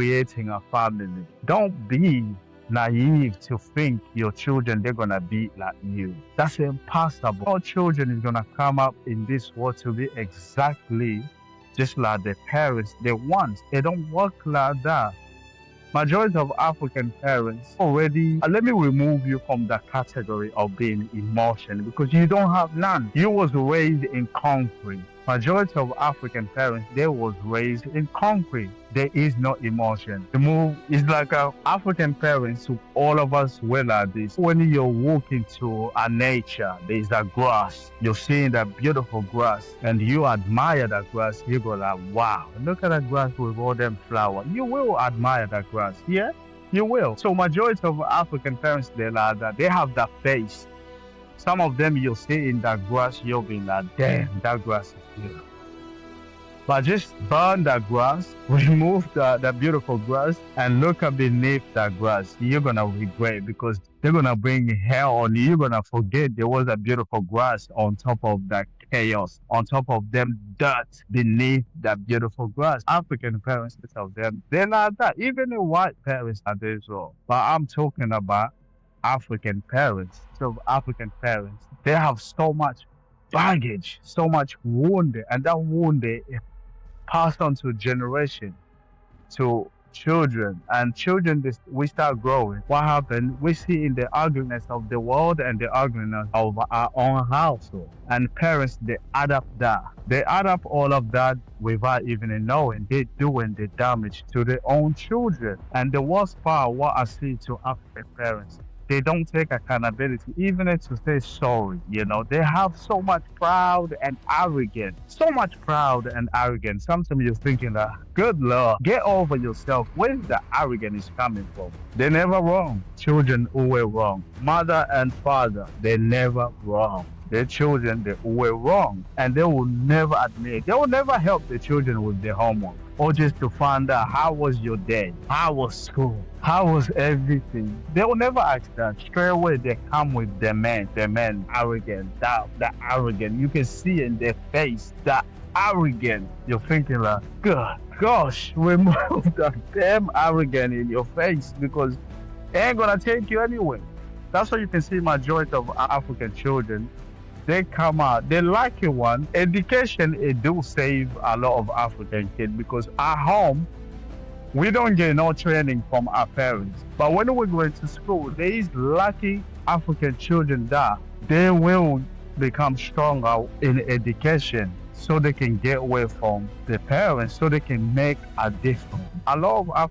creating a family. Don't be naive to think your children they're gonna be like you. That's impossible. All children is gonna come up in this world to be exactly just like their parents they want. They don't work like that. Majority of African parents already, let me remove you from the category of being emotional because you don't have none. You was raised in concrete. Majority of African parents, they was raised in concrete. There is no emotion. The move is like African parents, who all of us were like this. When you're walking to a nature, there's a grass. You're seeing that beautiful grass and you admire that grass. You go like, wow, look at that grass with all them flowers. You will admire that grass, yeah? You will. So majority of African parents, they're like that. They have that face. Some of them you'll see in that grass, you'll be like, damn, that grass is beautiful. But just burn that grass, remove the beautiful grass, and look up beneath that grass. You're gonna regret because they're gonna bring hell on you. You're gonna forget there was a beautiful grass on top of that chaos, on top of them dirt beneath that beautiful grass. African parents, of them, they're like that. Even the white parents are there as well. But I'm talking about African parents. So African parents, they have so much baggage, so much wound, and that wound is passed on to generation, to children, and children. We start growing. What happened? We see in the ugliness of the world and the ugliness of our own household, and parents they adapt that. They adapt all of that without even knowing. They doing the damage to their own children. And the worst part, what I see to African parents, they don't take accountability, even to say sorry. You know, they have so much proud and arrogant, so much proud and arrogant. Sometimes you're thinking that, good Lord, get over yourself. Where's the arrogance is coming from? They're never wrong. Children always wrong. Mother and father, they're never wrong. Their children, they were wrong, and they will never admit. They will never help the children with their homework, or just to find out how was your day, how was school, how was everything. They will never ask that. Straight away, they come with the man arrogant, that arrogant. You can see in their face that arrogant. You're thinking like, God, gosh, remove that damn arrogant in your face because it ain't gonna take you anywhere. That's why you can see majority of African children. They come out, they like it one. Education, it do save a lot of African kids because at home, we don't get no training from our parents. But when we go to school, there is lucky African children that they will become stronger in education so they can get away from the parents, so they can make a difference. A lot of